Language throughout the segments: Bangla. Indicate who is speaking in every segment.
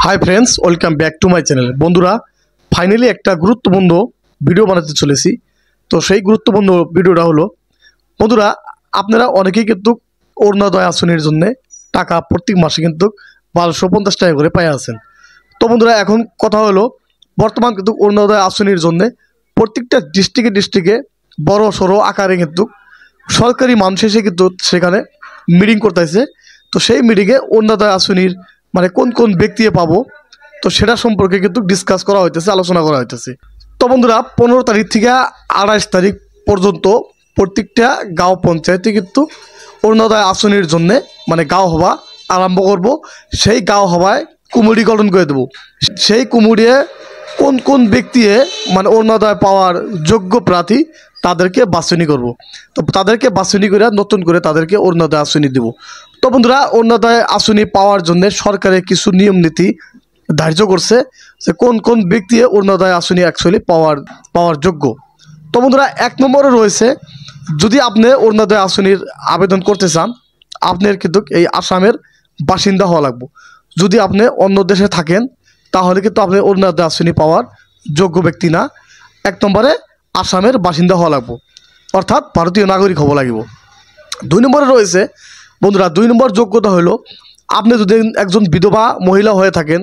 Speaker 1: High friends welcome back to my channel Bandhura finally एक गुरुत्वपूर्ण भिडियो बनाते चलेছি तो সেই গুরুত্বপূর্ণ ভিডিওটা হলো বন্ধুরা আপনারা অনেকেই কিন্তু অরুণোদয় আঁচনির জন্য টাকা প্রত্যেক মাসে কিন্তু 1250 টাকা করে পাই আছেন। তো বন্ধুরা এখন কথা হলো বর্তমান কিন্তু অরুণোদয় আঁচনির জন্য প্রত্যেকটা ডিস্ট্রিক্টে বড় সড়ো আকারে কিন্তু সরকারি মানুষ এসে কিন্তু সেখানে মিটিং করতেছে। তো সেই মিটিংয়ে অরুণোদয় আঁচনির মানে কোন কোন ব্যক্তি পাবো তো সেটা সম্পর্কে কিন্তু ডিসকাস করা হইতেছে, আলোচনা করা হইতেছে। তো বন্ধুরা 15 তারিখ থেকে 28 তারিখ পর্যন্ত প্রত্যেকটা গাঁও পঞ্চায়েতে কিন্তু অরুণোদয় আঁচনির জন্য মানে গাঁও সভা আরম্ভ করব। সেই গাঁও সভায় কুমুড়ি গঠন করে দেব। সেই কুমুড়িয়ে কোন কোন ব্যক্তি মানে অরুণোদয় পাওয়ার যোগ্য প্রার্থী তাদেরকে বাছনি করব। তো তাদেরকে বাছনি করে নতুন করে তাদেরকে অরুণোদয় আঁচনি দেব। তো বন্ধুরা অরুণোদয় আঁচনি পাওয়ার জন্য সরকারের কিছু নিয়ম নীতি ধার্য করছে যে কোন কোন ব্যক্তি অরুণোদয় আঁচনি অ্যাকচুয়ালি পাওয়ার যোগ্য। তো বন্ধুরা 1 নম্বরে রয়েছে যদি আপনি অরুণোদয় আঁচনির আবেদন করতে চান আপনার কিন্তু এই আসামের বাসিন্দা হওয়া লাগবে। যদি আপনি অন্য দেশে থাকেন তাহলে কিন্তু আপনি অরুণোদয় আঁচনি পাওয়ার যোগ্য ব্যক্তি না। 1 নম্বরে আসামের বাসিন্দা হওয়া লাগবে অর্থাৎ ভারতীয় নাগরিক হওয়া লাগিব। 2 নম্বরে রয়েছে বন্ধুরা 2 নম্বর যোগ্যতা হলো আপনি যদি একজন বিধবা মহিলা হয়ে থাকেন,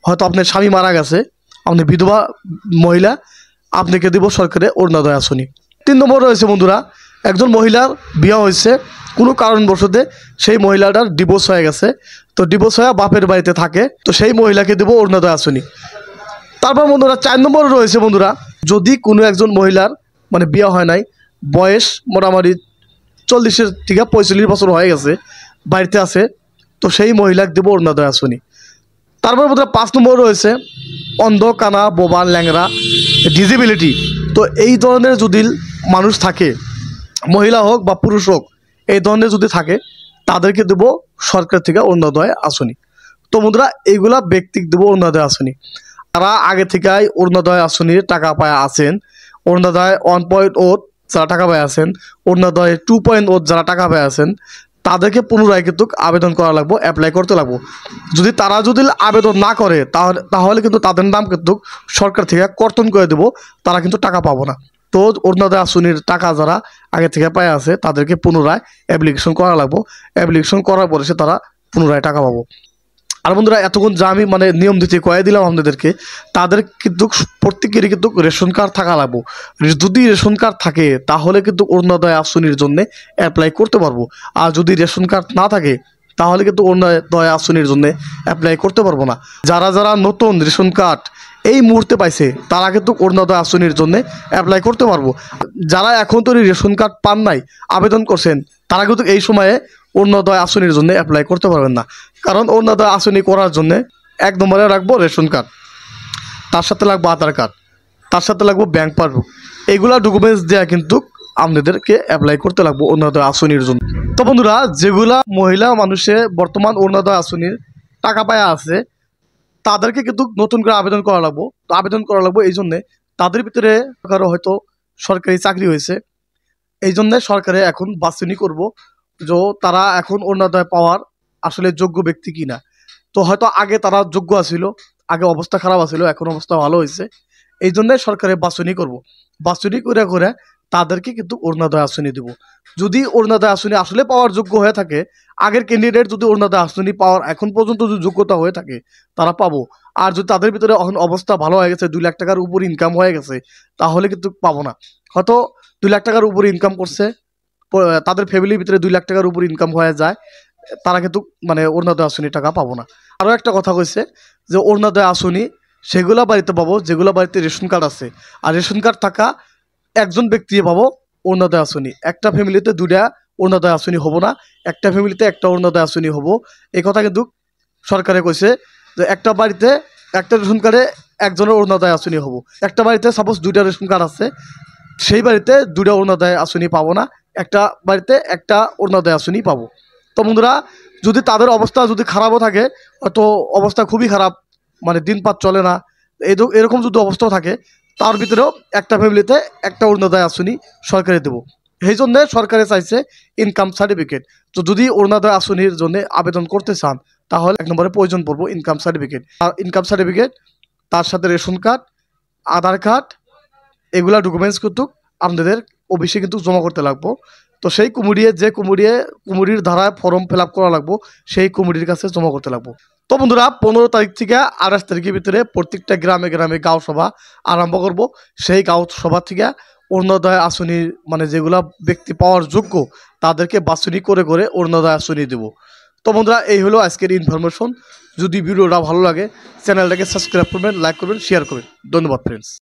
Speaker 1: হয়তো আপনার স্বামী মারা গেছে, আপনি বিধবা মহিলা, আপনাকে দেব সরকারের অরুণোদয় আঁচনি। 3 নম্বর রয়েছে বন্ধুরা একজন মহিলার বিয়ে হয়েছে, কোনো কারণবশত সেই মহিলাটার ডিভোর্স হয়ে গেছে, তো ডিভোর্স হয়ে বাপের বাড়িতে থাকে, তো সেই মহিলাকে দেব অরুণোদয় আঁচনি। তারপর বন্ধুরা 4 নম্বরে রয়েছে বন্ধুরা যদি কোনো একজন মহিলার মানে বিয়ে হয় নাই, বয়স মোটামুটি 40 থেকে 45 বছর হয়ে গেছে, বাড়িতে আছে, তো সেই মহিলাকে দেব অরুণোদয় আঁচনি। তারপর বন্ধুরা 5 নম্বর রয়েছে অন্ধ, কানা, বোবা, ল্যাংড়া, ডিসেবিলিটি। তো এই ধরনের যদি মানুষ থাকে, মহিলা হোক বা পুরুষ হোক, এই ধরনের যদি থাকে তাদেরকে দেব সরকার থেকে অরুণোদয় আঁচনি। তো বন্ধুরা এইগুলা ব্যক্তি দেব অরুণোদয় আঁচনি। তারা আগে থেকেই অরুণোদয় আঁচনির টাকা পায় আছেন, অরুণোদয় 1.0 যারা টাকা পায় আছেন, অরুণোদয় 2.0 যারা টাকা পায় আছেন, তাদেরকে পুনরায় কিন্তু আবেদন করা লাগবে, অ্যাপ্লাই করতে লাগবে। যদি তারা আবেদন না করে তাহলে কিন্তু তাদের নাম কিন্তু সরকার থেকে কর্তন করে দেব, তারা কিন্তু টাকা পাবো না। তো অরুণোদয় আঁচনির টাকা যারা আগে থেকে পায় আছে তাদেরকে পুনরায় অ্যাপ্লিকেশন করা লাগবে, অ্যাপ্লিকেশন করার পরে সে তারা পুনরায় টাকা পাবো। আর বন্ধুরা এতক্ষণ যা আমি মানে নিয়ম নীতি কয়ে দিলাম আপনাদেরকে, তাদের কিন্তু প্রত্যেকেরই কিন্তু রেশন কার্ড থাকা লাগবে। যদি রেশন কার্ড থাকে তাহলে কিন্তু অরুণোদয় আঁচনির জন্য অ্যাপ্লাই করতে পারবো, আর যদি রেশন কার্ড না থাকে তাহলে কিন্তু অরুণোদয় আঁচনির জন্য অ্যাপ্লাই করতে পারবো না। যারা যারা নতুন রেশন কার্ড এই মুহূর্তে পাইছে তারা কিন্তু অরুণোদয় আঁচনির জন্য অ্যাপ্লাই করতে পারবো। যারা এখন তৈরি রেশন কার্ড পান নাই, আবেদন করছেন, তারা কিন্তু এই সময়ে অরুণোদয় আঁচনির জন্য অ্যাপ্লাই করতে পারবেন না। কারণ অরুণোদয় আঁচনি করার জন্য 1 নম্বরে রাখবো রেশন কার্ড, তার সাথে লাগবে আধার কার্ড, তার সাথে লাগবে ব্যাংক পাসবুক। এইগুলা ডকুমেন্টস দেওয়া কিন্তু আপনাদেরকে অ্যাপ্লাই করতে লাগবে অরুণোদয় আঁচনির জন্য। তো বন্ধুরা যেগুলা মহিলা মানুষে বর্তমান অরুণোদয় আঁচনির টাকা পায়া আছে তাদেরকে কিন্তু নতুন করে আবেদন করা লাগবে। তো আবেদন করা লাগবে এই জন্যে তাদের ভিতরে কারো হয়তো সরকারি চাকরি হয়েছে, এই জন্যে সরকারে এখন বাছনি করব যে তারা এখন অরুণোদয় পাওয়ার আসলে যোগ্য ব্যক্তি কিনা। তো হয়তো আগে তারা যোগ্য আছিল, আগে অবস্থা খারাপ আছিল, এখন অবস্থা ভালো হয়েছে, এই জন্যে সরকারে বাছনি করব। বাছনি করে করে তাদেরকে কিন্তু অরুণোদয় আঁচনি দেব। যদি অরুণোদয় আঁচনি আসলে পাওয়ার যোগ্য হয়ে থাকে, আগের ক্যান্ডিডেট যদি অরুণোদয় আঁচনি পাওয়ার এখন পর্যন্ত যদি যোগ্যতা হয়ে থাকে তারা পাবো। আর যদি তাদের ভিতরে এখন অবস্থা ভালো হয়ে গেছে, 2 লাখ টাকার উপর ইনকাম হয়ে গেছে, তাহলে কিন্তু পাবো না। হয়তো 2 লাখ টাকার উপর ইনকাম করছে, তাদের ফ্যামিলির ভিতরে 2 লাখ টাকার উপর ইনকাম হয়ে যায়, তারা কিন্তু মানে অরুণোদয় আঁচনির টাকা পাবো না। আরও একটা কথা কইছে যে অরুণোদয় আঁচনি সেগুলা বাড়িতে পাবো যেগুলো বাড়িতে রেশন কার্ড আছে, আর রেশন কার্ড থাকা একজন ব্যক্তি পাবো অরুণোদয় আঁচনি। একটা ফ্যামিলিতে 2টা অরুণোদয় আঁচনি হবো না, একটা ফ্যামিলিতে একটা অরুণোদয় আঁচনি হবো। এই কথা কিন্তু সরকারে কইছে যে একটা বাড়িতে একটা রেশন কার্ডে একজনের অরুণোদয় আঁচনি হবো। একটা বাড়িতে সাপোজ 2টা রেশন কার্ড আছে, সেই বাড়িতে 2টা অরুণোদয় আঁচনি পাবো না, একটা বাড়িতে একটা অরুণোদয় আঁচনি পাবো। তো বন্ধুরা যদি তাদের অবস্থা যদি খারাপও থাকে, হয়তো অবস্থা খুবই খারাপ, মানে দিনপাত চলে না, এরকম যদি অবস্থাও থাকে, তার ভিতরেও একটা ফ্যামিলিতে একটা অরুণোদয় আঁচনি সরকারে দেবো। এই জন্যে সরকারে চাইছে ইনকাম সার্টিফিকেট। তো যদি অরুণোদয় আঁচনির জন্য আবেদন করতে চান তাহলে 1 নম্বরে প্রয়োজন পড়বো ইনকাম সার্টিফিকেট। আর ইনকাম সার্টিফিকেট তার সাথে রেশন কার্ড, আধার কার্ড, এগুলা ডকুমেন্টস কিন্তু আপনাদের অফিসে কিন্তু জমা করতে লাগবো। তো সেই কুমুরির ধারায় ফর্ম ফিল আপ করা লাগবো, সেই কুমুরির কাছে জমা করতে লাগবো। তো বন্ধুরা 15 তারিখ থেকে 28 তারিখের ভিতরে প্রত্যেকটা গ্রামে গ্রামে গাঁও সভা আরম্ভ করব। সেই গাঁও সভা থেকে অরুণোদয় আসনি মানে যেগুলা ব্যক্তি পাওয়ার যোগ্য তাদেরকে বাছনি করে করে অরুণোদয় আসনি দেব। তো বন্ধুরা এই হলো আজকের ইনফরমেশন। যদি ভিডিওটা ভালো লাগে চ্যানেলটাকে সাবস্ক্রাইব করবেন, লাইক করবেন, শেয়ার করবেন। ধন্যবাদ ফ্রেন্ডস।